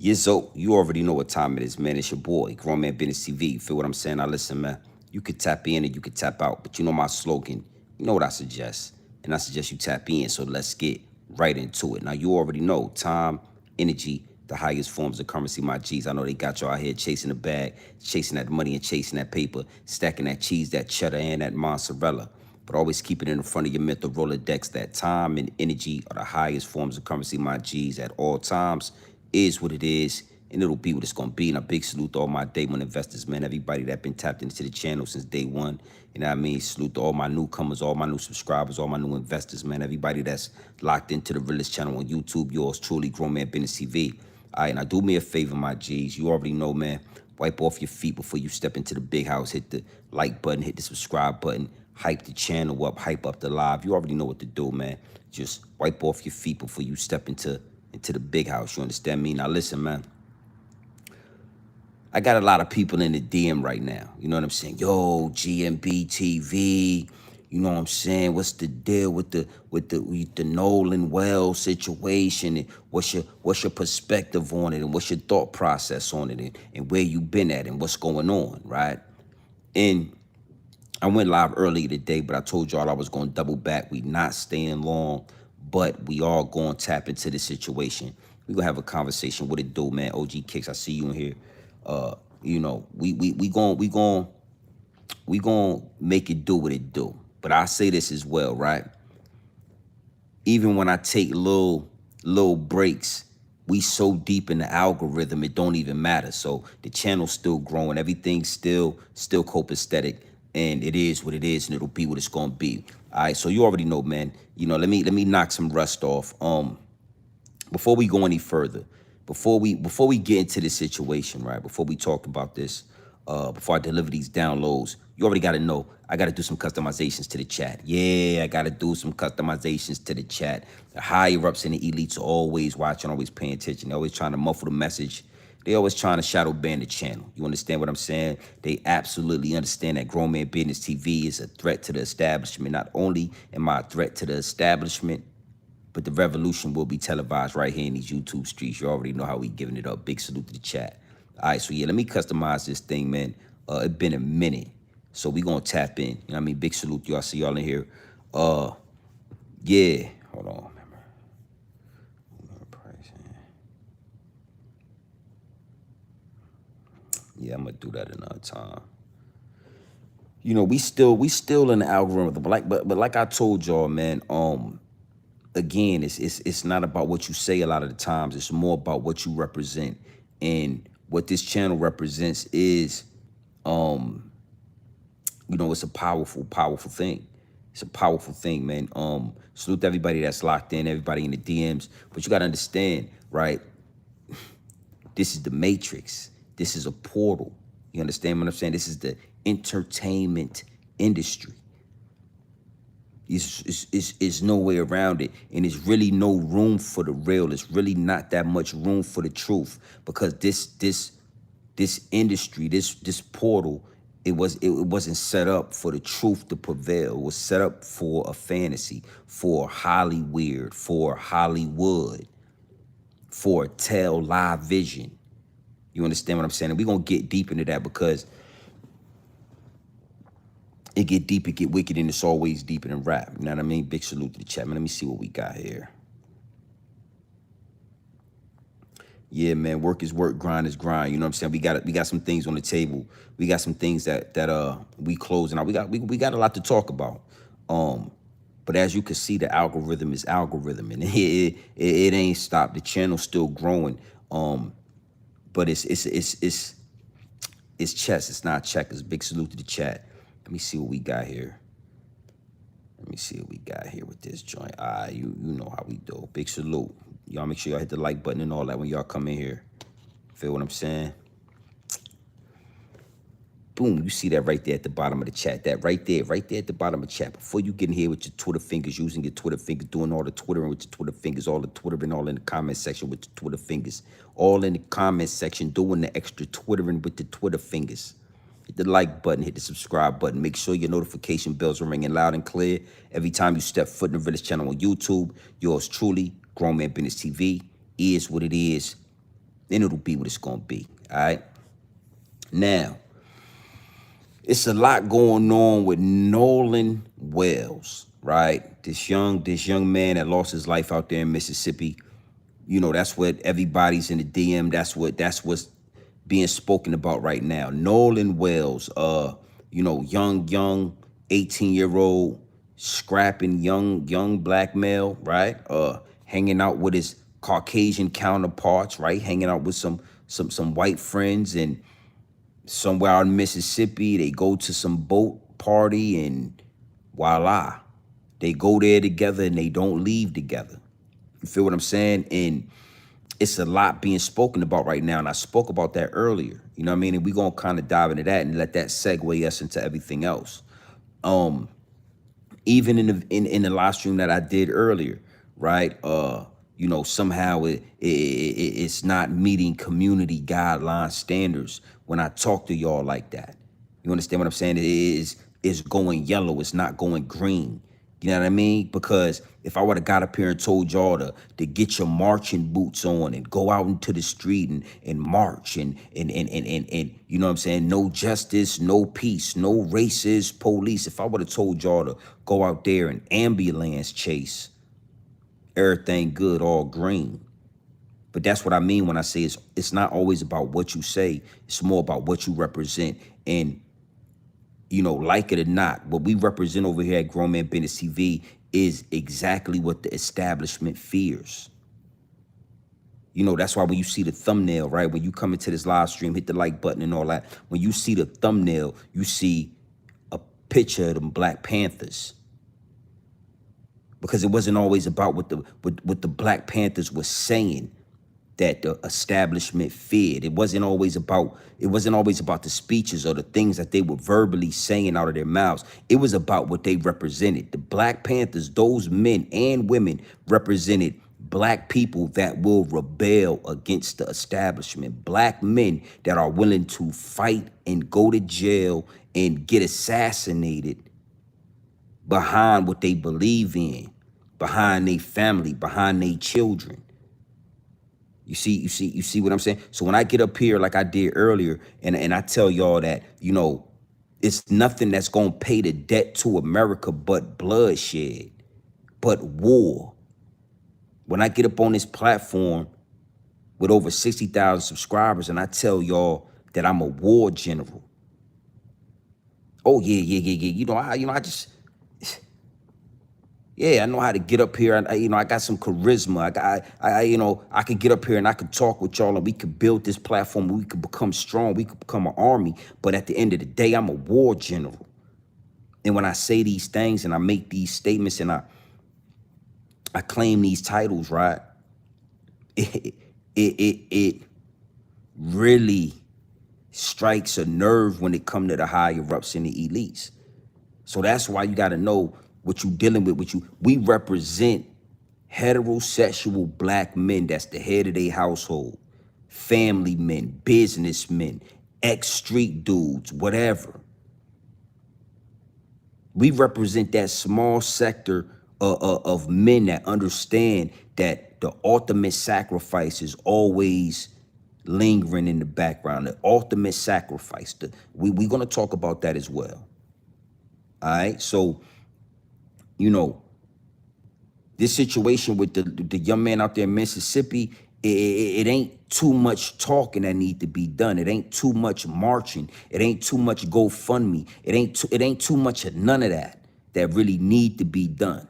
Yizzo, you already know what time it is, man. It's your boy, Grown Man Business TV. Feel what I'm saying? Now listen, man. You could tap in and you could tap out, but you know my slogan. You know what I suggest. And I suggest you tap in, so let's get right into it. Now you already know time, energy, the highest forms of currency, my G's. I know they got y'all out here chasing the bag, chasing that money and chasing that paper, stacking that cheese, that cheddar, and that mozzarella. But always keep it in the front of your mental Rolodex that time and energy are the highest forms of currency, my G's, at all times. Is what it is, and it'll be what it's gonna be. And a big salute to all my day one investors, man. Everybody that been tapped into the channel since day one. You know what I mean? Salute to all my newcomers, all my new subscribers, all my new investors, man. Everybody that's locked into the Realest channel on YouTube. Yours truly, Grown Man Business TV. All right, now do me a favor, my G's. You already know, man. Wipe off your feet before you step into the big house. Hit the like button, hit the subscribe button, hype the channel up, hype up the live. You already know what to do, man. Just wipe off your feet before you step into the big house. You understand me? Now listen, man. I got a lot of people in the DM right now. You know what I'm saying? Yo, GMB TV. You know what I'm saying? What's the deal with the Nolan Wells situation? And what's your perspective on it? And what's your thought process on it? And where you been at and what's going on, right? And I went live earlier today, but I told y'all I was going to double back. We not staying long, but we all going to tap into the situation. We going to have a conversation. What it do, man? OG Kicks, I see you in here. You know, we going to make it do what it do. But I say this as well, right? Even when I take little breaks, we so deep in the algorithm, it don't even matter. So the channel's still growing. Everything's still copacetic. And it is what it is, and it'll be what it's gonna be. All right, so you already know, man. You know, let me knock some rust off. Before we go any further, before we get into this situation, right? Before we talk about this, before I deliver these downloads, you already got to know I got to do some customizations to the chat. Yeah, I got to do some customizations to the chat. The higher ups and the elites are always watching, always paying attention. They're always trying to muffle the message. They always trying to shadow ban the channel. You understand what I'm saying? They absolutely understand that Grown Man Business TV is a threat to the establishment. Not only am I a threat to the establishment, but the revolution will be televised right here in these YouTube streets. You already know how we giving it up. Big salute to the chat. All right, so yeah, let me customize this thing, man. It's been a minute, so we gonna tap in. You know what I mean? Big salute to y'all. See y'all in here. Yeah, hold on. Yeah, I'm gonna do that another time. You know, we still in the algorithm, but like I told y'all, man. Again, it's not about what you say a lot of the times. It's more about what you represent, and what this channel represents is, you know, it's a powerful thing. It's a powerful thing, man. Salute to everybody that's locked in, everybody in the DMs. But you gotta understand, right? This is the matrix. This is a portal. You understand what I'm saying? This is the entertainment industry. It's no way around it. And there's really no room for the real. There's really not that much room for the truth. Because this industry, this portal, it wasn't set up for the truth to prevail. It was set up for a fantasy, for Hollywood, for Hollywood, for Tell Live Vision. You understand what I'm saying? And we're going to get deep into that, because it get deep, it get wicked, and it's always deeper than rap. You know what I mean? Big salute to the chat, man. Let me see what we got here. Yeah, man, work is work, grind is grind. You know what I'm saying? We got some things on the table. We got some things that we closing out. We got a lot to talk about. But as you can see, the algorithm is algorithm, and it ain't stopped. The channel's still growing. But it's chess. It's not checkers. Big salute to the chat. Let me see what we got here. Let me see what we got here with this joint. You know how we do. Big salute. Y'all make sure y'all hit the like button and all that when y'all come in here. Feel what I'm saying? Boom, you see that right there at the bottom of the chat. That right there at the bottom of the chat. Before you get in here with your Twitter fingers, using your Twitter fingers, doing all the Twittering with your Twitter fingers, all the Twittering, all in the comment section with your Twitter fingers. All in the comment section, doing the extra Twittering with the Twitter fingers. Hit the like button, hit the subscribe button. Make sure your notification bells are ringing loud and clear every time you step foot in the Realest channel on YouTube. Yours truly, Grown Man Business TV, is what it is, then it'll be what it's gonna be. All right. Now, it's a lot going on with Nolan Wells, right? This young man that lost his life out there in Mississippi. That's what everybody's in the DM. That's what's being spoken about right now. Nolan Wells, young 18-year-old scrapping young black male, right? Hanging out with his Caucasian counterparts, right? Hanging out with some white friends, and somewhere out in Mississippi, they go to some boat party, and voila, they go there together and they don't leave together. You feel what I'm saying? And it's a lot being spoken about right now, and I spoke about that earlier. You know what I mean? And we're gonna kind of dive into that and let that segue us into everything else. Even in the live stream that I did earlier, right? Somehow it's not meeting community guideline standards when I talk to y'all like that. You understand what I'm saying? It's going yellow, it's not going green. You know what I mean? Because if I would have got up here and told y'all to get your marching boots on and go out into the street and march and you know what I'm saying? No justice, no peace, no racist police. If I would have told y'all to go out there and ambulance chase everything good, all green. But that's what I mean when I say it's not always about what you say. It's more about what you represent. And like it or not, what we represent over here at Grown Man Business TV is exactly what the establishment fears. That's why when you see the thumbnail, right? When you come into this live stream, hit the like button and all that. When you see the thumbnail, you see a picture of them Black Panthers. Because it wasn't always about what the Black Panthers were saying that the establishment feared. It wasn't always about the speeches or the things that they were verbally saying out of their mouths. It was about what they represented. The Black Panthers, those men and women, represented Black people that will rebel against the establishment. Black men that are willing to fight and go to jail and get assassinated behind what they believe in, behind their family, behind their children. You see what I'm saying? So when I get up here like I did earlier, and I tell y'all that, it's nothing that's gonna pay the debt to America but bloodshed, but war. When I get up on this platform with over 60,000 subscribers and I tell y'all that I'm a war general. Oh yeah. I just I know how to get up here. I got some charisma. I could get up here and I could talk with y'all and we could build this platform. We could become strong. We could become an army. But at the end of the day, I'm a war general. And when I say these things and I make these statements and I claim these titles, right? It really strikes a nerve when it comes to the higher ups and the elites. So that's why you got to know what you dealing with. We represent heterosexual Black men that's the head of their household, family men, businessmen, ex-street dudes, whatever. We represent that small sector of men that understand that the ultimate sacrifice is always lingering in the background. The ultimate sacrifice. We're going to talk about that as well. All right, so this situation with the young man out there in Mississippi, it ain't too much talking that need to be done. It ain't too much marching. It ain't too much GoFundMe. It ain't too much of none of that really need to be done.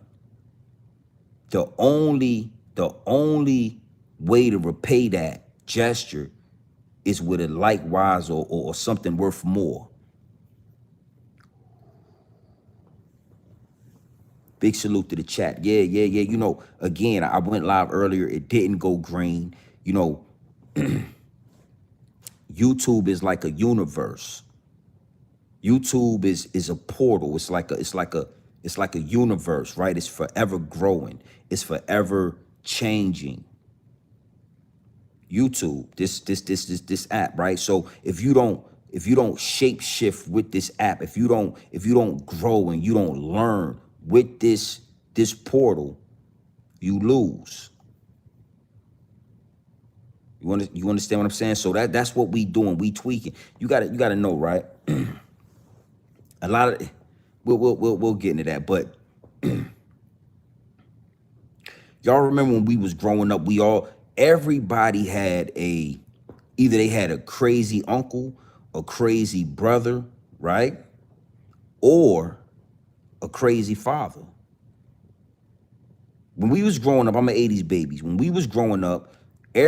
The only way to repay that gesture is with a likewise or something worth more. Big salute to the chat. Yeah. Again, I went live earlier. It didn't go green. YouTube is like a universe. YouTube is a portal. It's like a universe, right? It's forever growing. It's forever changing. YouTube, this app, right? So if you don't shape shift with this app, if you don't grow and you don't learn with this portal, you lose. You understand what I'm saying? So that's what we doing. We tweaking. You gotta know, right? A lot of we'll get into that. But y'all remember when we was growing up, everybody had either they had a crazy uncle, a crazy brother, right? Or a crazy father. When we was growing up, I'm an 80s babies. When we was growing up, you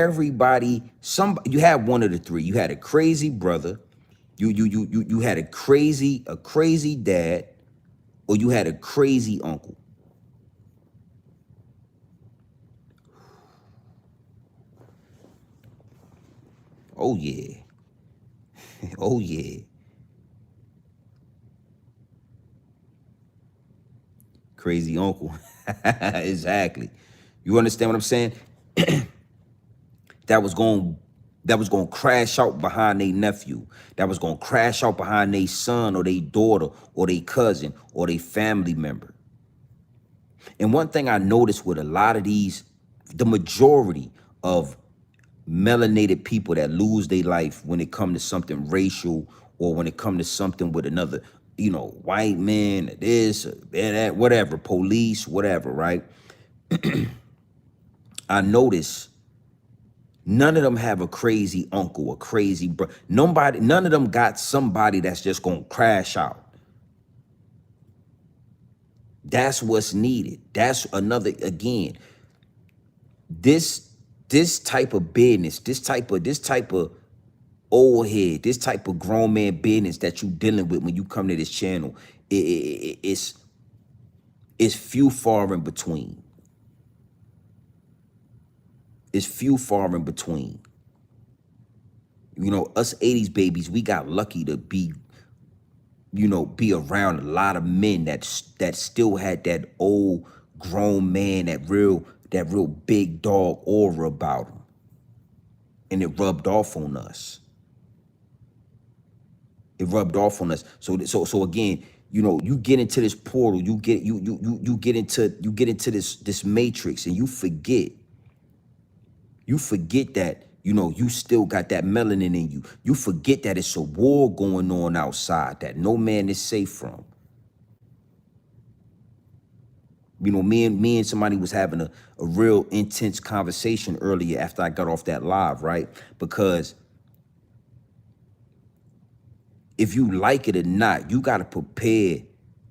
had one of the three. You had a crazy brother, you had a crazy dad, or you had a crazy uncle. Oh yeah. Oh yeah. Crazy uncle. Exactly. You understand what I'm saying? That was going that was going to crash out behind their nephew, that was going to crash out behind their son or their daughter or their cousin or their family member. And one thing I noticed with a lot of the majority of melanated people that lose their life when it comes to something racial, or when it comes to something with another, white man, this, that, whatever, police, whatever, right? I notice none of them have a crazy uncle, a crazy bro. None of them got somebody that's just gonna crash out. That's what's needed. That's another, again, this this type of business, this type of old head, this type of grown man business that you dealing with when you come to this channel, it's few far in between. It's few far in between. Us 80s babies, we got lucky to be around a lot of men that still had that old grown man, that real big dog aura about them. And it rubbed off on us. It rubbed off on us. So again, you get into this portal, you get into this matrix, and you forget that you still got that melanin in you. You forget that it's a war going on outside that no man is safe from. Me and somebody was having a real intense conversation earlier after I got off that live, right? Because if you like it or not, you got to prepare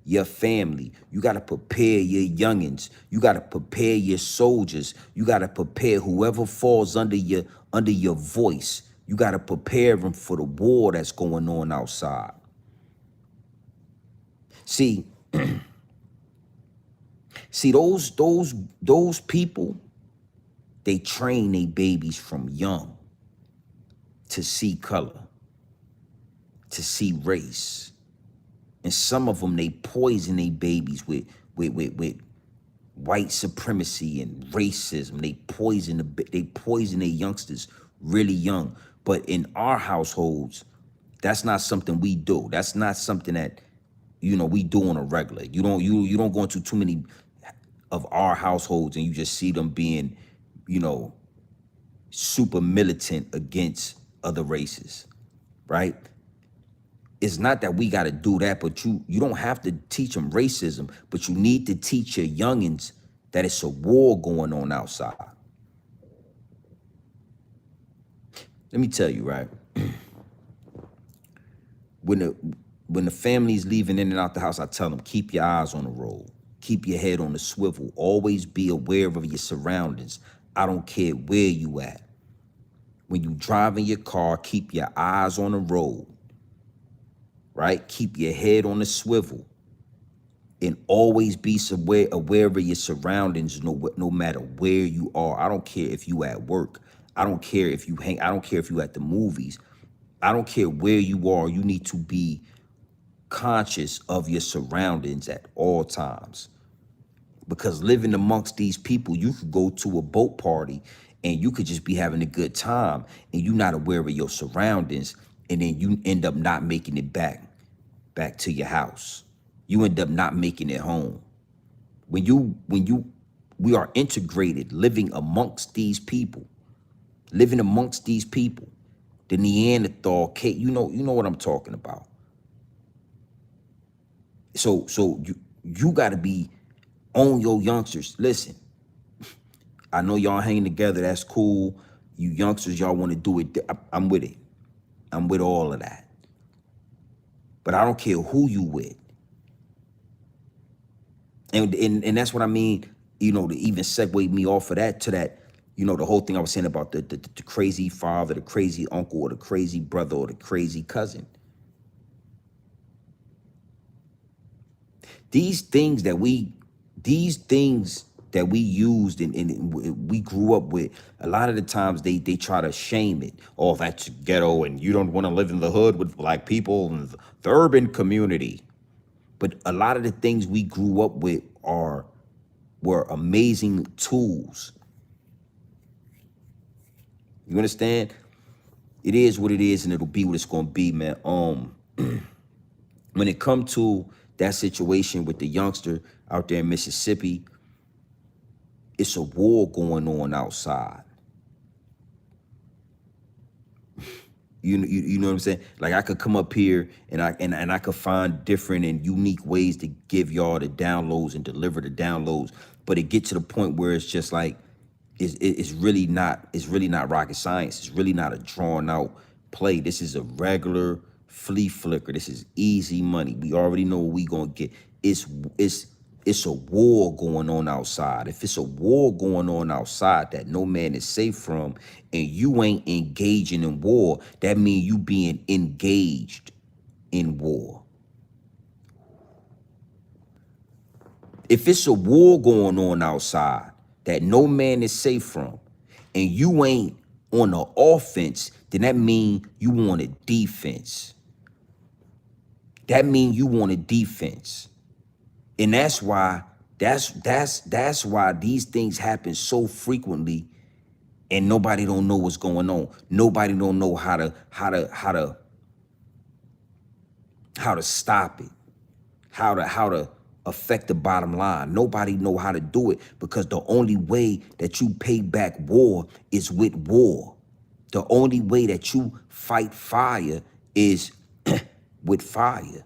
your family. You got to prepare your youngins. You got to prepare your soldiers. You got to prepare whoever falls under your voice. You got to prepare them for the war that's going on outside. See, those people, they train their babies from young to see color, to see race. And some of them, they poison their babies with white supremacy and racism. They poison their youngsters really young. But in our households, that's not something we do. That's not something that we do on a regular. You don't go into too many of our households and you just see them being, super militant against other races, right? It's not that we got to do that, but you don't have to teach them racism, but you need to teach your youngins that it's a war going on outside. Let me tell you, right? When the family's leaving in and out the house, I tell them, keep your eyes on the road. Keep your head on the swivel. Always be aware of your surroundings. I don't care where you at. When you driving your car, keep your eyes on the road, right? Keep your head on the swivel. And always be aware of your surroundings, no matter where you are. I don't care if you at work. I don't care if you I don't care if you at the movies. I don't care where you are. You need to be conscious of your surroundings at all times. Because living amongst these people, you could go to a boat party and you could just be having a good time and you're not aware of your surroundings, and then you end up not making it back to your house. You end up not making it home. We are integrated living amongst these people. living amongst these people, the Neanderthal, you know what I'm talking about. So you got to be on your youngsters. Listen, I know y'all hanging together. That's cool. You youngsters, y'all want to do it. I'm with it. I'm with all of that. But I don't care who you with. And that's what I mean, to even segue me off of that to that, the whole thing I was saying about the crazy father, the crazy uncle, or the crazy brother, or the crazy cousin. These things that we used and we grew up with, a lot of the times they try to shame it. Oh, that's ghetto and you don't want to live in the hood with black people and the urban community. But a lot of the things we grew up with were amazing tools. You understand? It is what it is, and it'll be what it's gonna be, man. When it come to that situation with the youngster out there in Mississippi, it's a war going on outside. You know what I'm saying? Like, I could come up here and I could find different and unique ways to give y'all the downloads and deliver the downloads, but it get to the point where it's just like it's really not rocket science. It's really not a drawn out play. This is a regular flea flicker. This is easy money. We already know what we gonna get. It's a war going on outside. If it's a war going on outside that no man is safe from, and you ain't engaging in war, that means you being engaged in war. If it's a war going on outside that no man is safe from, and you ain't on the offense, then that means you want a defense. That means you want a defense. And that's why these things happen so frequently, and nobody don't know what's going on. Nobody don't know how to stop it, how to affect the bottom line. Nobody know how to do it, because the only way that you pay back war is with war. The only way that you fight fire is with fire.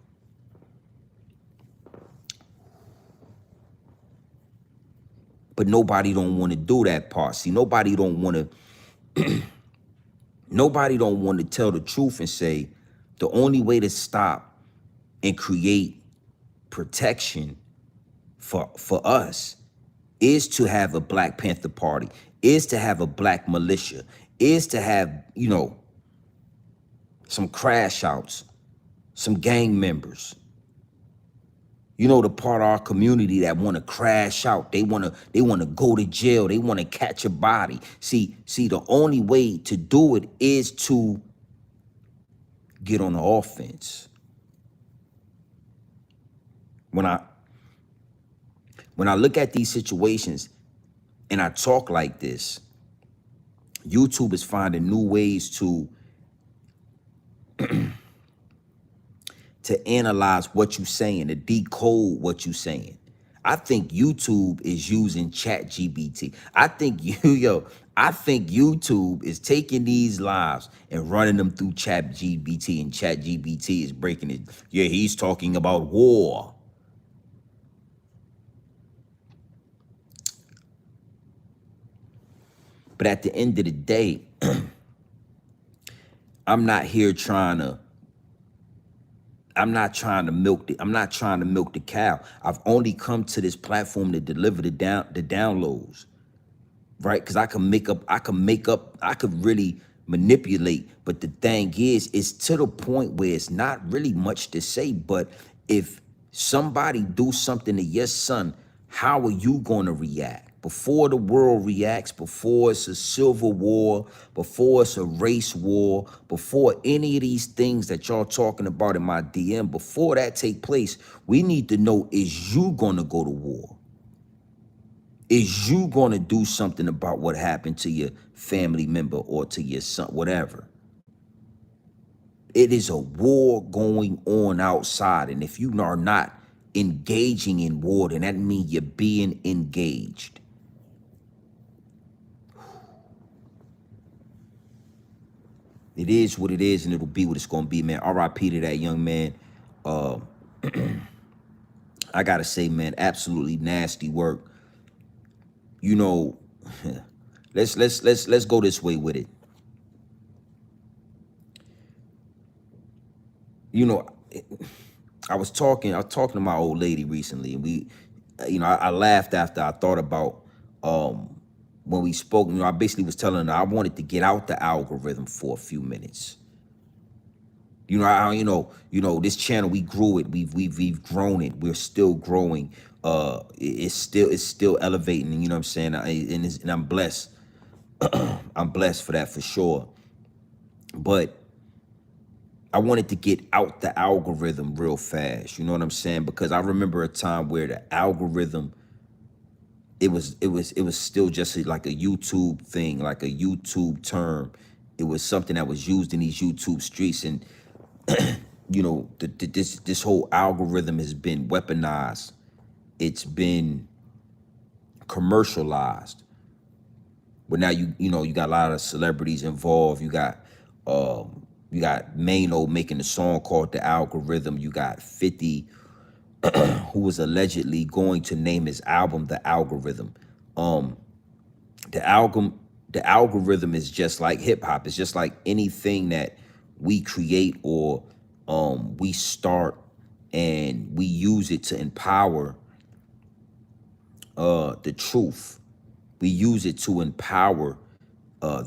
But nobody don't want to do that part. See, nobody don't want to tell the truth and say the only way to stop and create protection for us is to have a Black Panther Party, is to have a black militia, is to have, some crash outs, some gang members. The part of our community that want to crash out. They want to go to jail. They want to catch a body. See, the only way to do it is to get on the offense. When I look at these situations and I talk like this, YouTube is finding new ways to analyze what you're saying, to decode what you're saying. I think YouTube is using ChatGPT. I think YouTube is taking these lives and running them through ChatGPT, and ChatGPT is breaking it. Yeah, he's talking about war. But at the end of the day, I'm not trying to milk the cow. I've only come to this platform to deliver the downloads, right? Because I could really manipulate. But the thing is, it's to the point where it's not really much to say. But if somebody do something to your son, how are you going to react? Before the world reacts, before it's a civil war, before it's a race war, before any of these things that y'all talking about in my DM, before that take place, we need to know, is you going to go to war? Is you going to do something about what happened to your family member or to your son, whatever? It is a war going on outside. And if you are not engaging in war, then that means you're being engaged. It is what it is, and it'll be what it's gonna be, man. R.I.P. to that young man. Uh, I gotta say, man, absolutely nasty work. You know, let's go this way with it. You know, I was talking to my old lady recently, and I laughed after I thought about um when we spoke. I basically was telling her I wanted to get out the algorithm for a few minutes. This channel, we grew it, we've grown it, we're still growing. It's still elevating, and you know what I'm saying. And I'm blessed. I'm blessed for that for sure. But I wanted to get out the algorithm real fast. You know what I'm saying? Because I remember a time where the algorithm, it was still just like a YouTube thing, like a YouTube term. It was something that was used in these YouTube streets, and this whole algorithm has been weaponized. It's been commercialized. But now you got a lot of celebrities involved. You got Mano making a song called The Algorithm. You got 50, who was allegedly going to name his album The Algorithm. Um, the album, the algorithm is just like hip hop. It's just like anything that we create or we start, and we use it to empower the truth. We use it to empower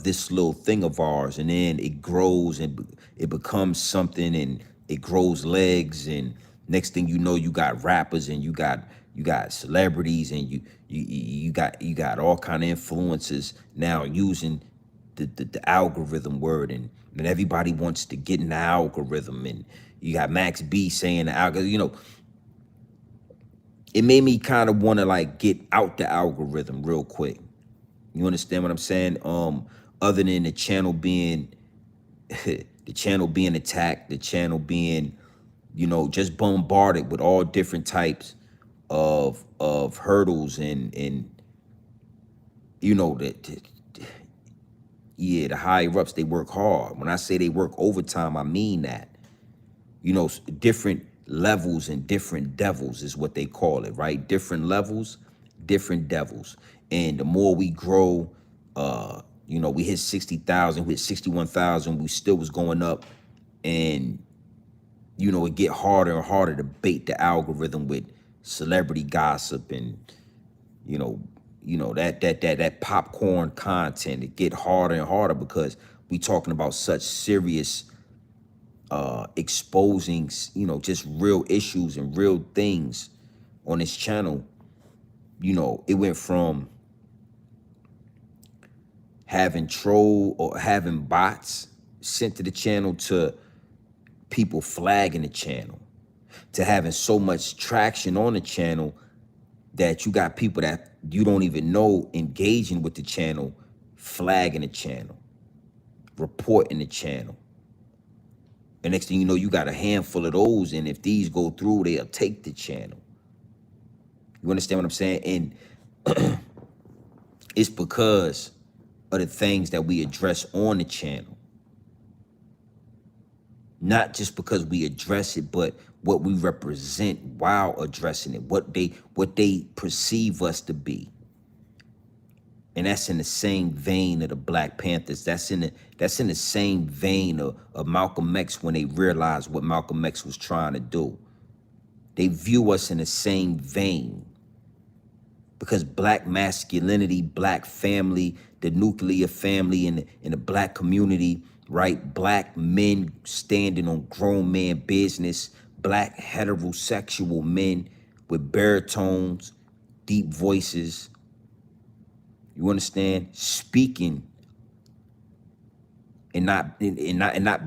this little thing of ours, and then it grows and it becomes something, and it grows legs, and next thing you know, you got rappers, and you got celebrities, and you got all kind of influencers now using the algorithm word, and everybody wants to get in the algorithm, and you got Max B saying the algorithm. It made me kind of want to like get out the algorithm real quick. You understand what I'm saying? Other than the channel being the channel being attacked, the channel being, just bombarded with all different types of hurdles, and that, yeah, the higher ups, they work hard. When I say they work overtime, I mean that. Different levels and different devils is what they call it, right? Different levels, different devils. And the more we grow, we hit 60,000, we hit 61,000, we still was going up. And, it get harder and harder to bait the algorithm with celebrity gossip, and, that popcorn content. It get harder and harder because we talking about such serious exposing, just real issues and real things on this channel. It went from having troll or having bots sent to the channel to people flagging the channel, to having so much traction on the channel that you got people that you don't even know engaging with the channel, flagging the channel, reporting the channel. And next thing you know, you got a handful of those, and if these go through, they'll take the channel. You understand what I'm saying? And it's because of the things that we address on the channel. Not just because we address it, but what we represent while addressing it, what they perceive us to be. And that's in the same vein of the Black Panthers. That's in the same vein of Malcolm X, when they realized what Malcolm X was trying to do. They view us in the same vein. Because Black masculinity, Black family, the nuclear family in the Black community, right? Black men standing on grown man business, Black heterosexual men with baritones, deep voices. You understand? Speaking and not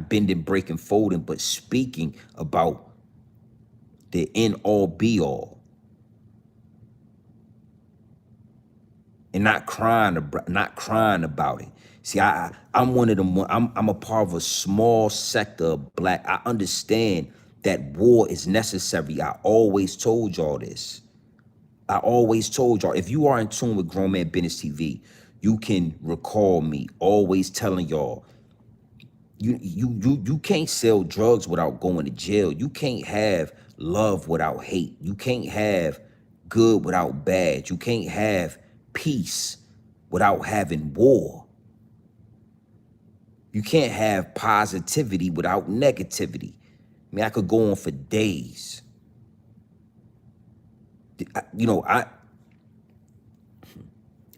bending, breaking, folding, but speaking about the end all be all. And not crying about it. See, I'm one of them. I'm a part of a small sector of Black. I understand that war is necessary. I always told y'all this. I always told y'all. If you are in tune with Grown Man Business TV, you can recall me always telling y'all You can't sell drugs without going to jail. You can't have love without hate. You can't have good without bad. You can't have peace without having war. You can't have positivity without negativity. I mean, I could go on for days. You know,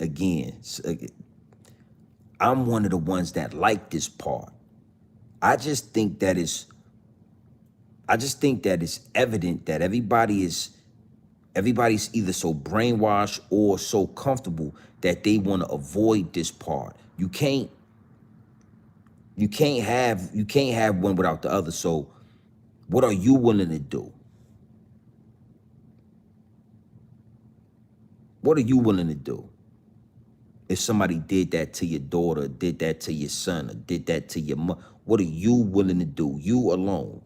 again, I'm one of the ones that like this part. I just think that it's evident that everybody's either so brainwashed or so comfortable that they want to avoid this part. You can't have one without the other. So what are you willing to do? What are you willing to do? If somebody did that to your daughter, did that to your son, or did that to your mother, what are you willing to do? You alone.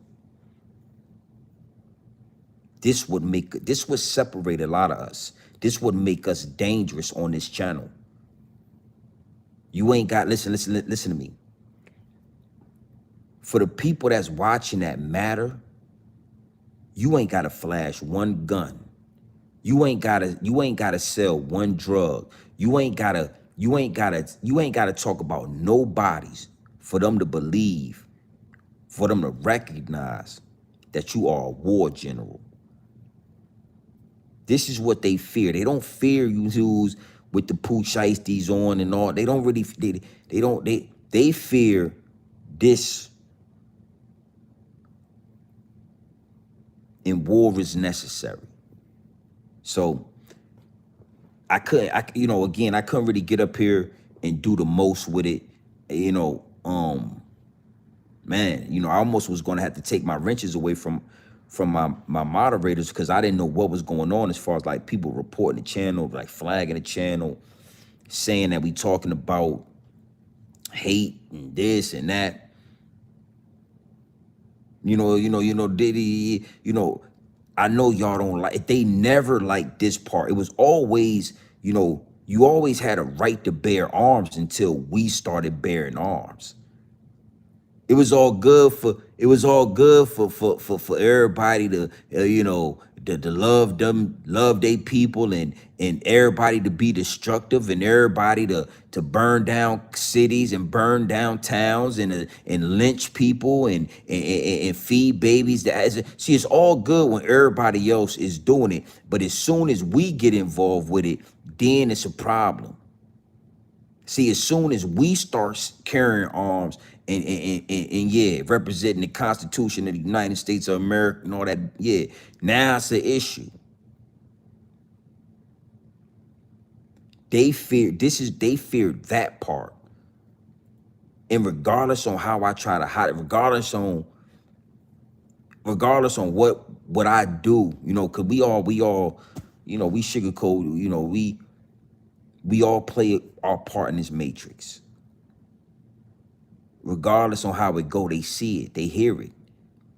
This would separate a lot of us. This would make us dangerous on this channel. You ain't got, listen to me. For the people that's watching that matter, you ain't gotta flash one gun. You ain't gotta sell one drug. You ain't gotta talk about no bodies for them to believe, for them to recognize that you are a war general. This is what they fear. They don't fear you who's with the poo shiesties on and all. They don't really, they fear this, and war is necessary. So I couldn't really get up here and do the most with it. Man, I almost was gonna have to take my wrenches away from my moderators, because I didn't know what was going on as far as like people reporting the channel, like flagging the channel, saying that we talking about hate and this and that. Diddy, I know y'all don't like it. They never liked this part. It was always, you always had a right to bear arms until we started bearing arms. It was all good for everybody to to love they people, and everybody to be destructive, and everybody to burn down cities and burn down towns, and lynch people, and feed babies. See, it's all good when everybody else is doing it, but as soon as we get involved with it, then it's a problem. See, as soon as we start carrying arms and yeah, representing the Constitution of the United States of America and all that, yeah, now it's an issue. They fear that part. And regardless on how I try to hide it, regardless on what I do, cause we all, we sugarcoat, we all play our part in this matrix. Regardless on how it go, they see it, they hear it.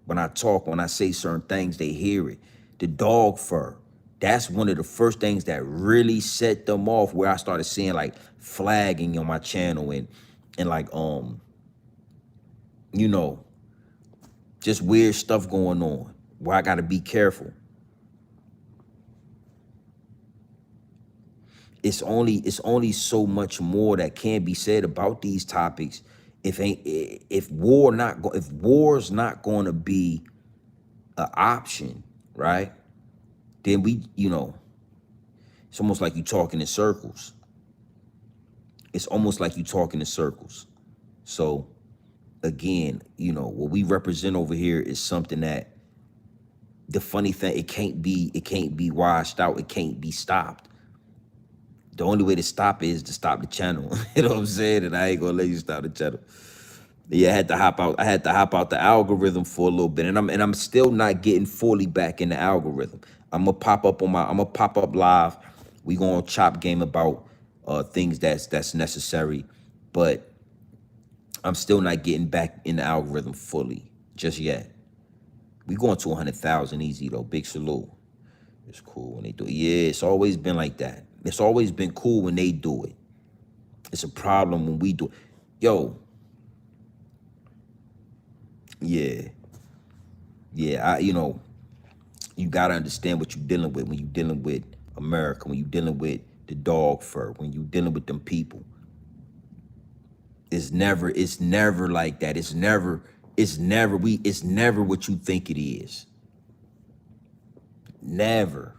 When I talk, when I say certain things, they hear it. The dog fur, that's one of the first things that really set them off, where I started seeing like flagging on my channel, and like just weird stuff going on, where I gotta be careful. It's only so much more that can be said about these topics. If war's not going to be an option, right? Then it's almost like you talking in circles. It's almost like you talking in circles. So again, what we represent over here is something that, the funny thing, it can't be washed out. It can't be stopped. The only way to stop it is to stop the channel. You know what I'm saying? And I ain't gonna let you stop the channel. Yeah, I had to hop out the algorithm for a little bit, and I'm still not getting fully back in the algorithm. I'm gonna pop up live. We gonna chop game about things that's necessary, but I'm still not getting back in the algorithm fully just yet. We going to 100,000 easy though. Big salute. It's cool when they do it. Yeah, it's always been like that. It's always been cool when they do it. It's a problem when we do it. Yo, Yeah, yeah. You gotta understand what you're dealing with when you're dealing with America, when you're dealing with the dog fur, when you're dealing with them people. It's never like that. It's never what you think it is. Never.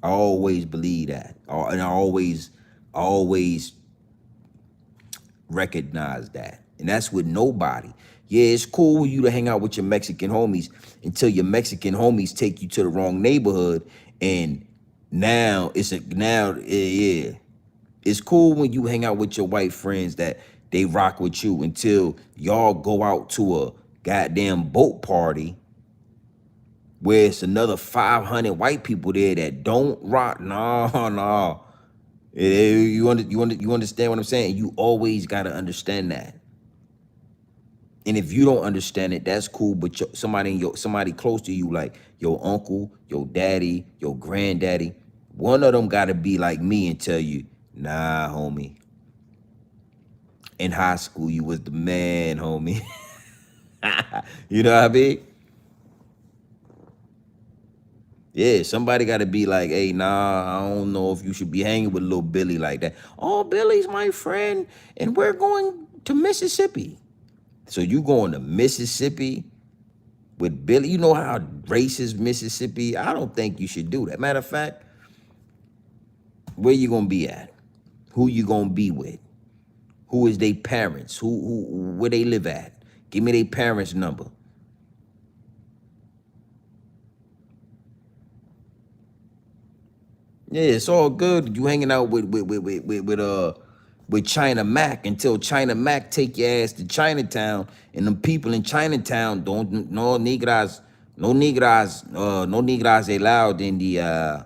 I always believe that. And I always recognize that. And that's with nobody. Yeah, it's cool for you to hang out with your Mexican homies until your Mexican homies take you to the wrong neighborhood. And yeah. It's cool when you hang out with your white friends that they rock with you until y'all go out to a goddamn boat party where it's another 500 white people there that don't rock. No, no. You understand what I'm saying? You always got to understand that. And if you don't understand it, that's cool. But somebody close to you, like your uncle, your daddy, your granddaddy, one of them got to be like me and tell you, nah, homie. In high school, you was the man, homie. You know what I mean? Yeah, somebody got to be like, hey, nah, I don't know if you should be hanging with little Billy like that. Oh, Billy's my friend, and we're going to Mississippi. So you going to Mississippi with Billy? You know how racist Mississippi? I don't think you should do that. Matter of fact, where you gonna be at? Who you gonna be with? Who is they parents? Where they live at? Give me their parents' number. Yeah, it's all good. You hanging out with China Mac until China Mac take your ass to Chinatown, and them people in Chinatown don't no negras allowed in the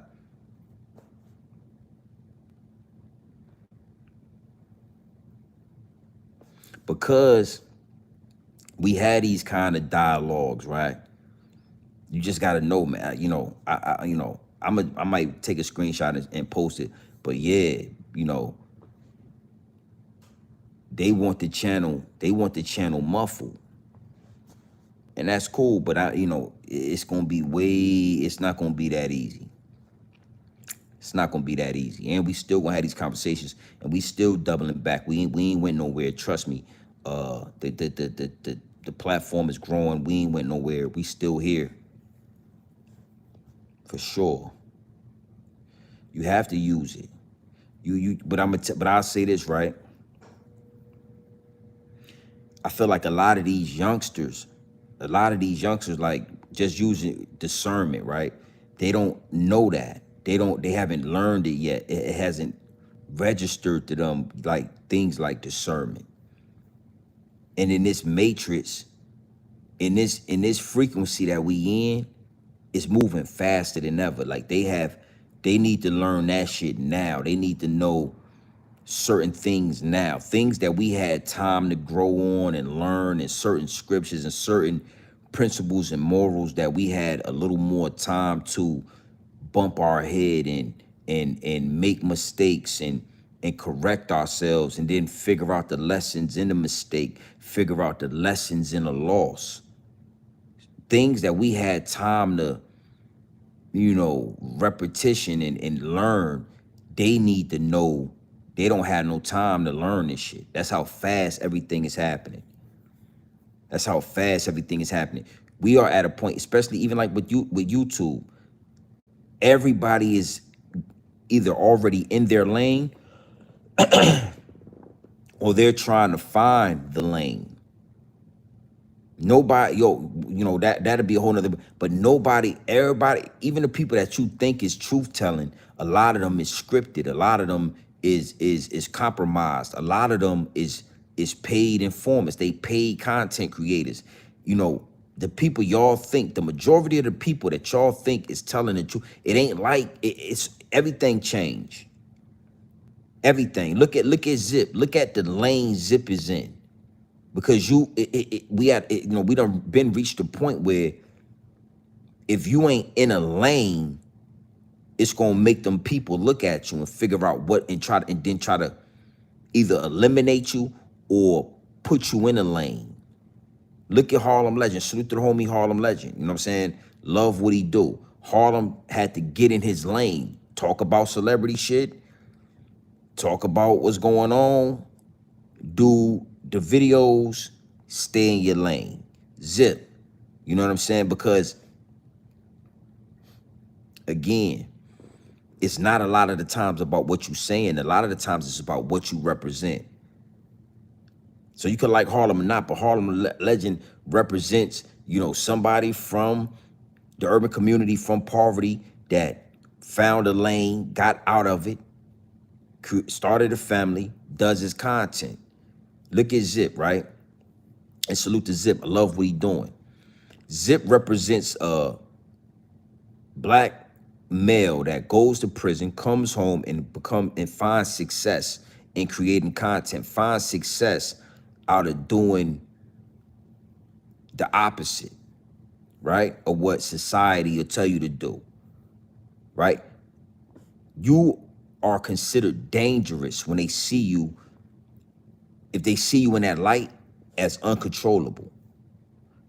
because we had these kind of dialogues, right? You just gotta know, man. I might take a screenshot and post it, but yeah, you know, they want the channel muffled, and that's cool. But it's gonna be it's not gonna be that easy. It's not gonna be that easy, and we still gonna have these conversations, and we still doubling back. We ain't went nowhere. Trust me. The platform is growing. We ain't went nowhere. We still here for sure. You have to use it. But but I'll say this, right? I feel like a lot of these youngsters like just using discernment, right? They don't know that. They haven't learned it yet. It hasn't registered to them like things like discernment. And in this matrix, in this frequency that we in, it's moving faster than ever. Like they need to learn that shit now. They need to know certain things now, things that we had time to grow on and learn, and certain scriptures and certain principles and morals that we had a little more time to bump our head and make mistakes and correct ourselves, and then figure out the lessons in the mistake, figure out the lessons in the loss. Things that we had time to, repetition and learn, they need to know they don't have no time to learn this shit. That's how fast everything is happening. That's how fast everything is happening. We are at a point, especially even like with YouTube, everybody is either already in their lane or they're trying to find the lane. Nobody, that'll be a whole nother, but everybody, even the people that you think is truth telling, a lot of them is scripted. A lot of them is compromised. A lot of them is paid informants. They paid content creators. The people y'all think, the majority of the people that y'all think is telling the truth, it ain't like it's everything changed. Everything. Look at Zip. Look at the lane Zip is in. Because we done been reached a point where if you ain't in a lane, it's gonna make them people look at you and figure out and then try to either eliminate you or put you in a lane. Look at Harlem Legend. Salute to the homie Harlem Legend. You know what I'm saying? Love what he do. Harlem had to get in his lane. Talk about celebrity shit. Talk about what's going on. Do the videos. Stay in your lane. Zip. You know what I'm saying? Because, again, it's not a lot of the times about what you're saying. A lot of the times it's about what you represent. So you could like Harlem or not, but Legend represents, you know, somebody from the urban community, from poverty, that found a lane, got out of it, started a family, does his content. Look at Zip, right? And salute to Zip. I love what he's doing. Zip represents a black male that goes to prison, comes home, and finds success in creating content, finds success out of doing the opposite, right, of what society will tell you to do, right? You are considered dangerous when they see you, if they see you in that light, as uncontrollable.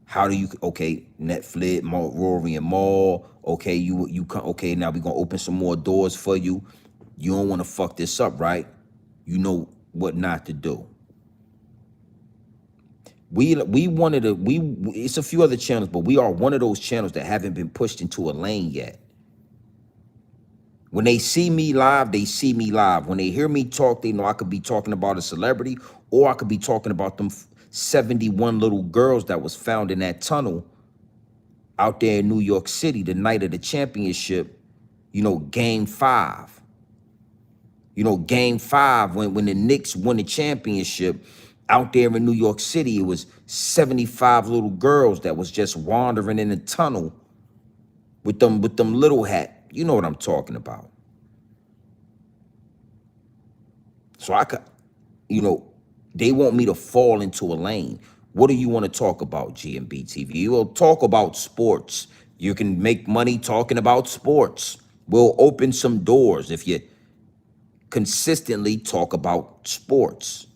How do you, okay, Netflix, Rory and Mall, okay, you come, okay, now we're gonna open some more doors for you. You don't wanna fuck this up, right? You know what not to do. We wanted to, it's a few other channels, but we are one of those channels that haven't been pushed into a lane yet. When they see me live, they see me live. When they hear me talk, they know I could be talking about a celebrity, or I could be talking about them 71 little girls that was found in that tunnel out there in New York City the night of the championship, you know, game 5. You know, game 5, when the Knicks won the championship out there in New York City, it was 75 little girls that was just wandering in the tunnel with them little hat. You know what I'm talking about. So I could, you know, they want me to fall into a lane. What do you want to talk about, GMB TV? You will talk about sports. You can make money talking about sports. We'll open some doors if you consistently talk about sports.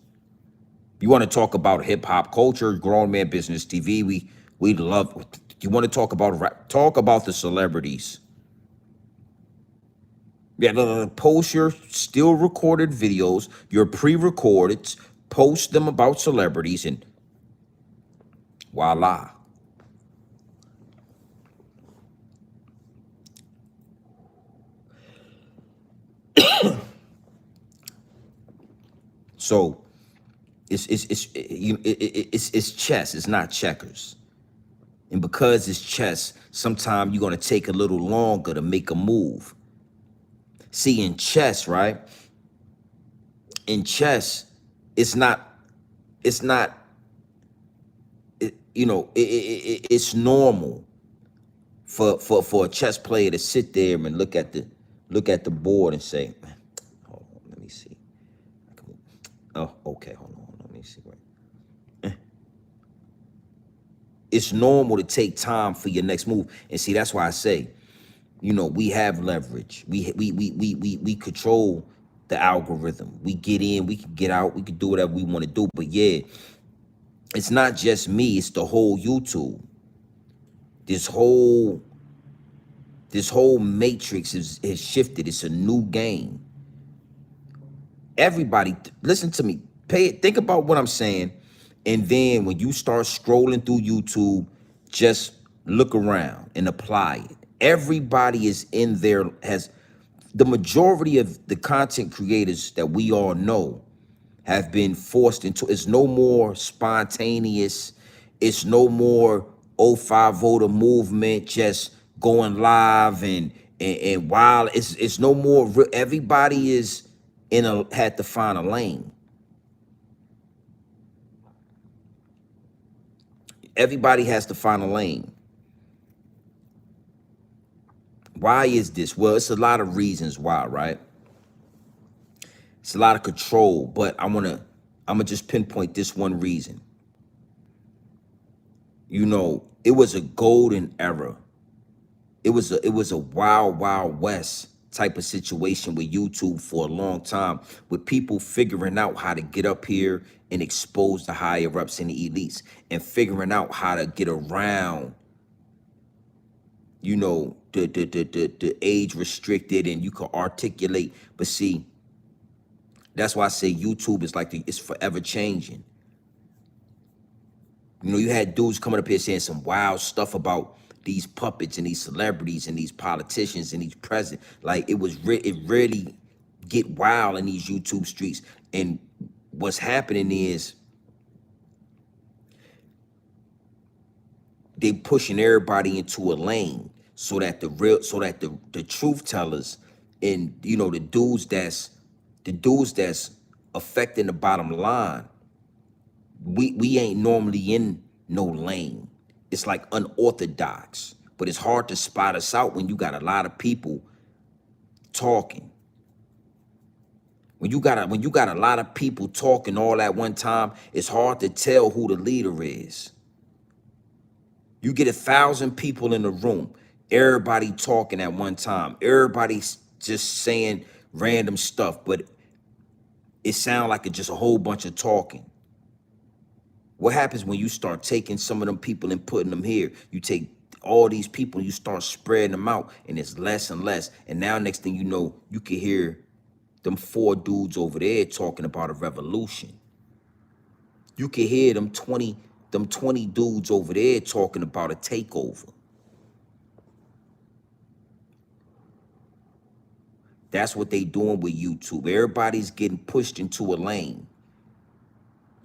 You want to talk about hip hop culture, Grown Man Business TV. We love. You want to talk about rap? Talk about the celebrities. Yeah, post your still recorded videos, your pre-recorded, post them about celebrities, and voila. So it's chess. It's not checkers. And because it's chess, sometimes you're gonna take a little longer to make a move. See, in chess, right? In chess, it's not. It's not. You know, it's normal for a chess player to sit there and look at the board and say, "Hold on, let me see. Oh, okay, hold on, let me see. It's normal to take time for your next move, and see, that's why I say, you know, we have leverage. We control the algorithm. We get in, we can get out, we can do whatever we want to do. But yeah, it's not just me, it's the whole YouTube. This whole matrix is shifted. It's a new game. Everybody, listen to me. Think about what I'm saying, and then when you start scrolling through YouTube, just look around and apply it. Everybody is in there. Has the majority of the content creators that we all know have been forced into. It's no more spontaneous. It's no more 05 voter movement just going live and while it's no more. Everybody is had to find a lane. Everybody has to find a lane. Why is this? Well, it's a lot of reasons why, right? It's a lot of control, but I'm gonna just pinpoint this one reason. You know, it was a golden era. It was a wild, wild west type of situation with YouTube for a long time, with people figuring out how to get up here and expose the higher ups and the elites, and figuring out how to get around, you know, the age restricted, and you can articulate. But see, that's why I say YouTube is like it's forever changing. You know, you had dudes coming up here saying some wild stuff about these puppets and these celebrities and these politicians and these presidents. Like it really get wild in these YouTube streets. And what's happening is they pushing everybody into a lane so that the truth tellers and, you know, the dudes that's affecting the bottom line, we ain't normally in no lane. It's like unorthodox, but it's hard to spot us out when you got a lot of people talking. When you got a lot of people talking all at one time, it's hard to tell who the leader is. You get 1,000 people in the room, everybody talking at one time, everybody's just saying random stuff, but it sounds like it's just a whole bunch of talking. What happens when you start taking some of them people and putting them here? You take all these people, you start spreading them out, and it's less and less. And now next thing you know, you can hear them 4 dudes over there talking about a revolution. You can hear them 20 dudes over there talking about a takeover. That's what they doing with YouTube. Everybody's getting pushed into a lane.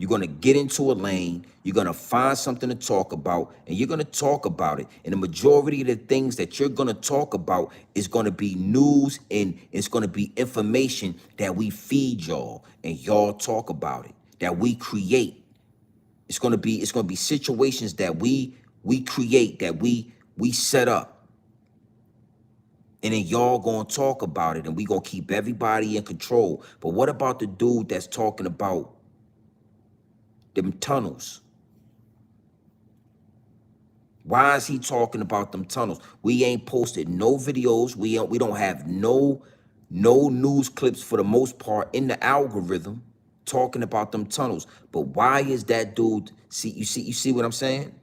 You're going to get into a lane, you're going to find something to talk about, and you're going to talk about it. And the majority of the things that you're going to talk about is going to be news, and it's going to be information that we feed y'all, and y'all talk about it, that we create. It's going to be situations that we create, that we set up. And then y'all going to talk about it, and we going to keep everybody in control. But what about the dude that's talking about them tunnels? Why is he talking about them tunnels? We ain't posted no videos. We don't have no news clips for the most part in the algorithm talking about them tunnels. But why is that dude? You see what I'm saying?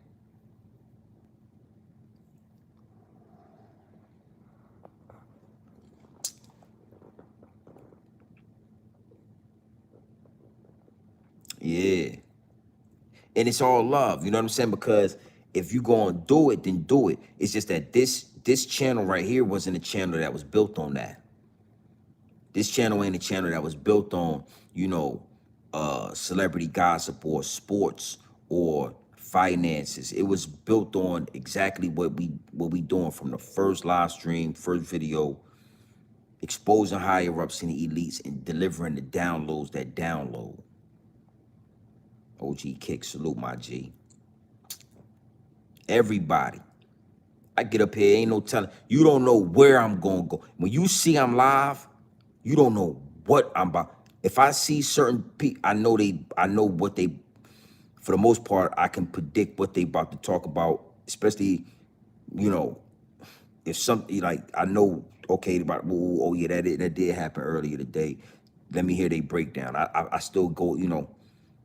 Yeah. And it's all love, you know what I'm saying? Because if you gonna do it, then do it. It's just that this channel right here wasn't a channel that was built on that. This channel ain't a channel that was built on, you know, celebrity gossip or sports or finances. It was built on exactly what we doing from the first live stream, first video, exposing higher ups and the elites and delivering the downloads that download. OG Kick, salute my G. Everybody. I get up here, ain't no telling. You don't know where I'm gonna go. When you see I'm live, you don't know what I'm about. If I see certain people, I know what they, for the most part, I can predict what they about to talk about, especially, you know, if something like, I know, okay, about, oh yeah, that did happen earlier today. Let me hear they breakdown. I still go, you know,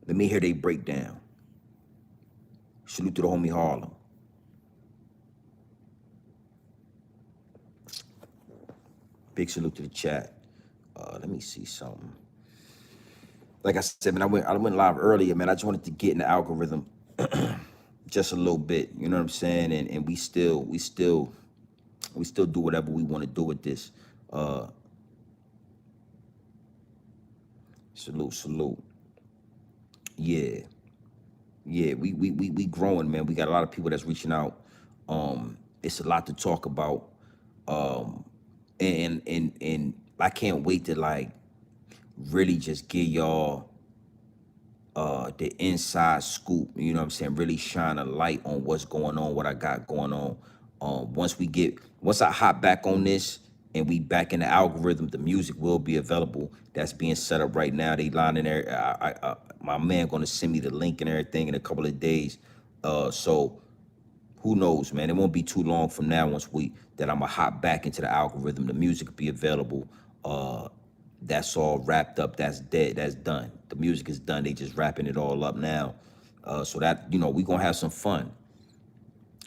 let me hear they breakdown. Salute to the homie Harlem. Big salute to the chat. Let me see something. Like I said, man, I went live earlier, man. I just wanted to get in the algorithm just a little bit. You know what I'm saying? And we still do whatever we want to do with this. Salute. Yeah. Yeah, we growing, man. We got a lot of people that's reaching out. It's a lot to talk about. And I can't wait to like really just give y'all the inside scoop, you know what I'm saying? Really shine a light on what's going on, what I got going on. Once I hop back on this and we back in the algorithm, the music will be available. That's being set up right now. They lining there. My man gonna send me the link and everything in a couple of days. So Who knows, man? It won't be too long from now once we that I'm gonna hop back into the algorithm. The music will be available. That's all wrapped up. That's dead. That's done. The music is done. They just wrapping it all up now. So that, we gonna have some fun.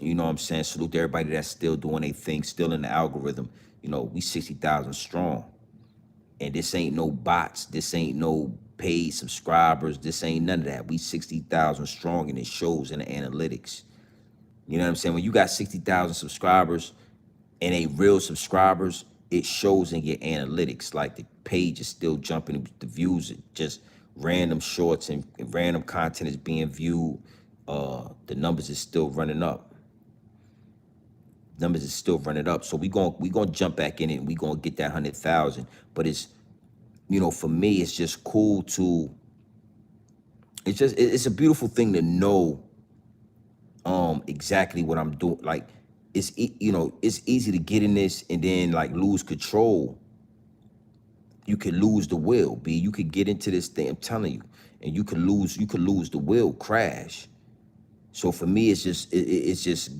You know what I'm saying? Salute to everybody that's still doing their thing, still in the algorithm. We 60,000 strong. And this ain't no bots. This ain't no paid subscribers. This ain't none of that. We 60,000 strong, and it shows in the analytics. You know what I'm saying? When you got 60,000 subscribers and they real subscribers, it shows in your analytics. Like the page is still jumping, the views are just random shorts and random content is being viewed. The numbers is still running up. Numbers is still running up. So we gonna jump back in it, and we gonna get that 100,000. But it's, for me, it's just cool to. It's a beautiful thing to know exactly what I'm doing. Like it's easy to get in this and then like lose control. You could lose the will, B. You could get into this thing, I'm telling you, and you could lose the will, crash. So for me, it's just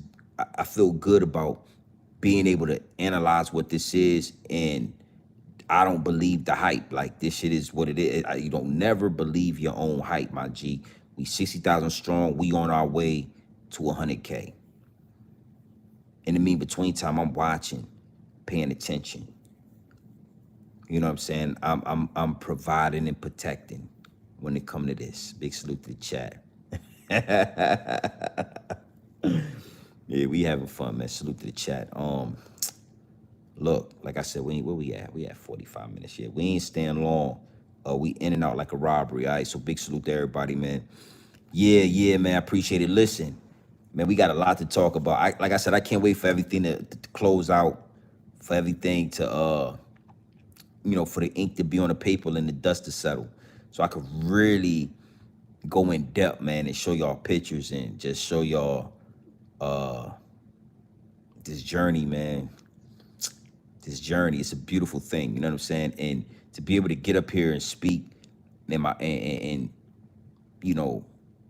I feel good about being able to analyze what this is, and I don't believe the hype. Like, this shit is what it is. You don't never believe your own hype, my G. We 60,000 strong. We on our way to 100K. In the between time, I'm watching, paying attention. You know what I'm saying? I'm providing and protecting when it come to this. Big salute to the chat. Yeah, we having fun, man. Salute to the chat. Look, like I said, where we at? We at 45 minutes. Yeah, we ain't staying long. We in and out like a robbery. All right, so big salute to everybody, man. Yeah, man. I appreciate it. Listen, man, we got a lot to talk about. Like I said, I can't wait for everything to close out, for everything to for the ink to be on the paper and the dust to settle, so I could really go in depth, man, and show y'all pictures and just show y'all this journey, man. This journey, it's a beautiful thing. You know what I'm saying? And to be able to get up here and speak and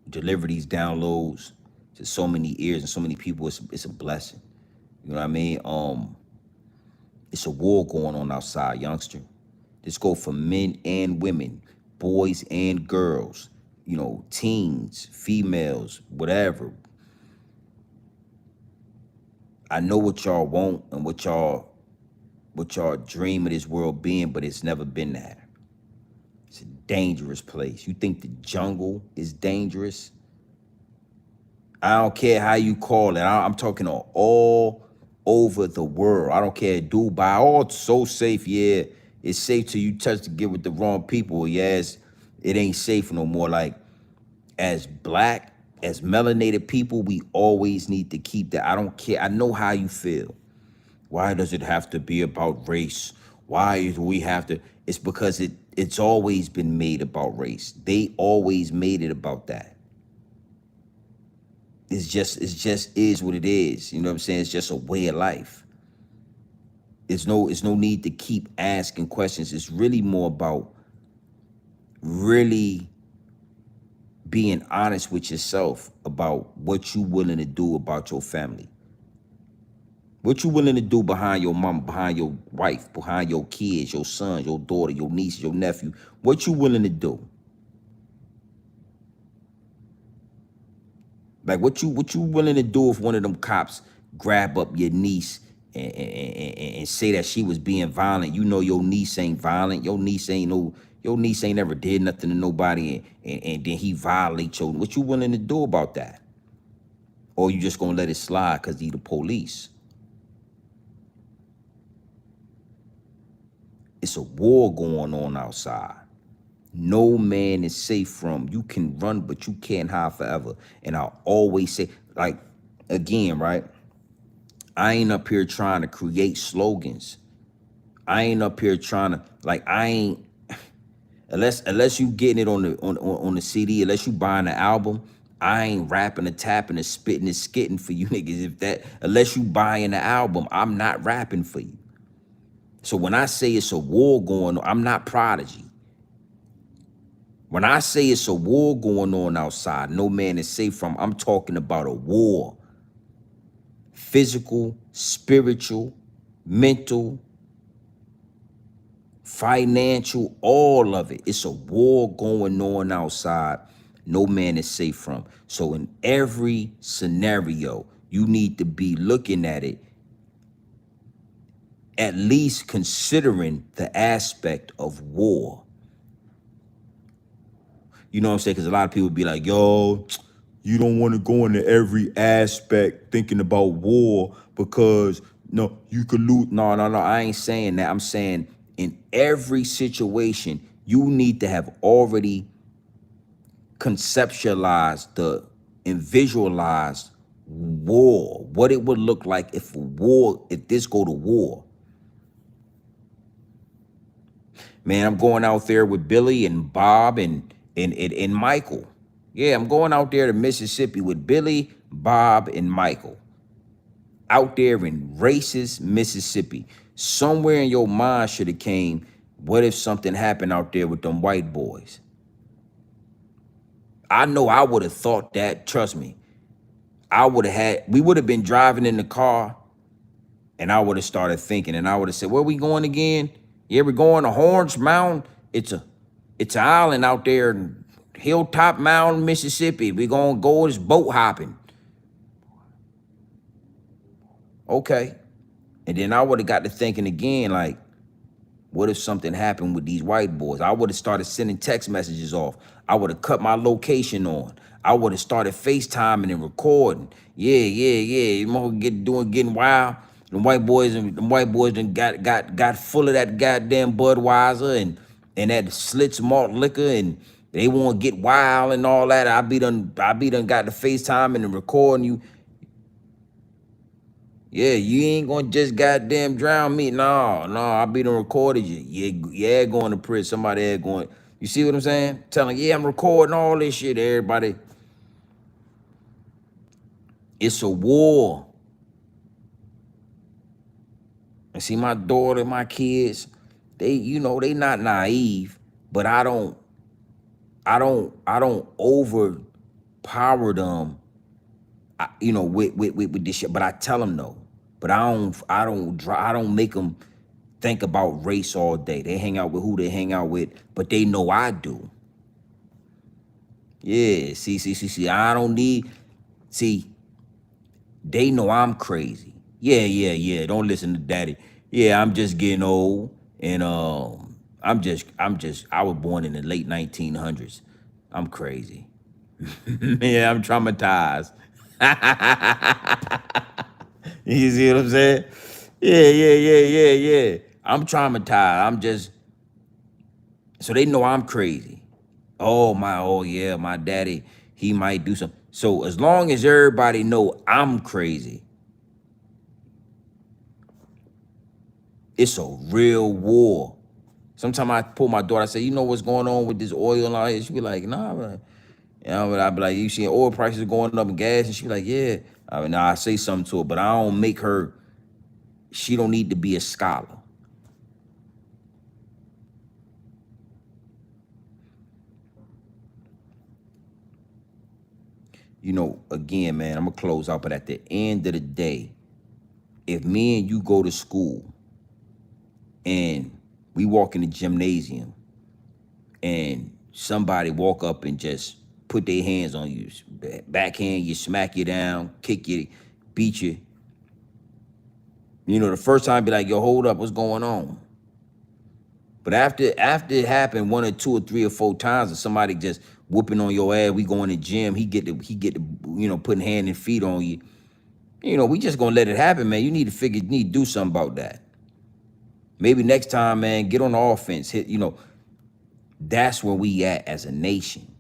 deliver these downloads to so many ears and so many people, it's a blessing. You know what I mean? It's a war going on outside, youngster. This go for men and women, boys and girls, teens, females, whatever. I know what y'all want and what y'all dream of this world being, but it's never been that. It's a dangerous place. You think the jungle is dangerous? I don't care how you call it. I'm talking all over the world. I don't care. Dubai, all so safe. Yeah, it's safe till you touch to get with the wrong people. Yes, it ain't safe no more. Like, as black, as melanated people, we always need to keep that. I don't care. I know how you feel. Why does it have to be about race? Why do we have to? It's because it's always been made about race. They always made it about that. It's just is what it is. You know what I'm saying? It's just a way of life. It's no need to keep asking questions. It's really more about really being honest with yourself about what you willing to do about your family. What you willing to do behind your mama, behind your wife, behind your kids, your son, your daughter, your niece, your nephew. What you willing to do? Like, what you willing to do if one of them cops grab up your niece and say that she was being violent? You know your niece ain't violent. Your niece ain't never did nothing to nobody, and then he violates your. What you willing to do about that? Or you just gonna let it slide because he the police? It's a war going on outside. No man is safe from. You can run, but you can't hide forever. And I always say, like, again, right? I ain't up here trying to create slogans. I ain't up here trying to, like, I ain't, unless you getting it on the CD, unless you buying the album, I ain't rapping and tapping and spitting and skitting for you niggas. Unless you buying the album, I'm not rapping for you. So when I say it's a war going on, I'm not Prodigy. When I say it's a war going on outside, no man is safe from, I'm talking about a war. physical, spiritual, mental, financial, all of it. It's a war going on outside. No man is safe from. So in every scenario, you need to be looking at it, at least considering the aspect of war. You know what I'm saying? Because a lot of people be like, yo, you don't want to go into every aspect thinking about war because no, you could lose. No, no, no. I ain't saying that. I'm saying in every situation, you need to have already conceptualized and visualized war, what it would look like if this go to war. Man, I'm going out there with Billy and Bob and Michael. Yeah, I'm going out there to Mississippi with Billy, Bob, and Michael. Out there in racist Mississippi. Somewhere in your mind should have came, what if something happened out there with them white boys? I know I would have thought that, trust me. We would have been driving in the car and I would have started thinking and I would have said, where we going again? Yeah, we're going to Orange Mountain. It's an island out there in Hilltop Mountain, Mississippi. We're going to go this boat hopping. Okay. And then I would have got to thinking again, like, what if something happened with these white boys? I would have started sending text messages off. I would have cut my location on. I would have started FaceTiming and recording. Yeah, yeah, yeah. You know, getting wild. The white boys done got full of that goddamn Budweiser and that Schlitz malt liquor, and they want to get wild and all that. I be done got the FaceTiming and recording you. Yeah, you ain't gonna just goddamn drown me. No, no, I be done recorded you. Yeah, going to prison. Somebody there going, you see what I'm saying? Telling, yeah, I'm recording all this shit, everybody. It's a war. And see, my daughter, my kids, they not naive, but I don't overpower them, with this shit. But I tell them no. But I don't make them think about race all day. They hang out with who they hang out with, but they know I do. Yeah, see. I don't need. See, they know I'm crazy. Yeah. Don't listen to daddy. Yeah, I'm just getting old, and I was born in the late 1900s. I'm crazy. Yeah, I'm traumatized. You see what I'm saying? Yeah. I'm traumatized. So they know I'm crazy. Oh yeah, my daddy, he might do something. So as long as everybody know I'm crazy, it's a real war. Sometimes I pull my daughter, I say, you know what's going on with this oil and all that? She be like, nah, but but I be like, you see oil prices going up and gas, and she be like, yeah. I say something to her, but I don't make her, she don't need to be a scholar. Again, man, I'm gonna close out, but at the end of the day, if me and you go to school and we walk in the gymnasium and somebody walk up and just put their hands on you, backhand you, smack you down, kick you, beat you, the first time be like, yo, hold up, what's going on? But after it happened one or two or three or four times, and somebody just whooping on your ass, we go in the gym, he get to putting hand and feet on you. We just gonna let it happen, man. You need to do something about that. Maybe next time, man, get on the offense. Hit, that's where we at as a nation.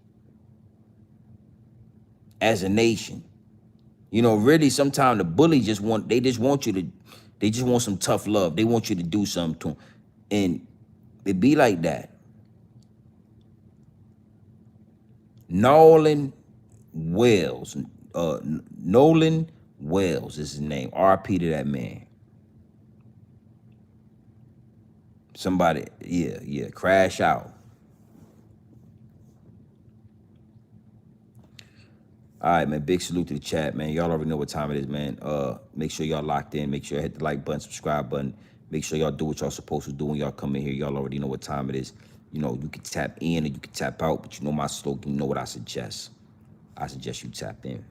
As a nation. Really sometimes the bully they just want some tough love. They want you to do something to them. And it be like that. Nolan Wells. Nolan Wells is his name. RP to that man. Somebody, yeah, crash out. All right, man. Big salute to the chat, man. Y'all already know what time it is, man. Make sure y'all locked in. Make sure you hit the like button, subscribe button. Make sure y'all do what y'all supposed to do when y'all come in here. Y'all already know what time it is. You know, you can tap in or you can tap out, but you know my slogan. You know what I suggest. I suggest you tap in.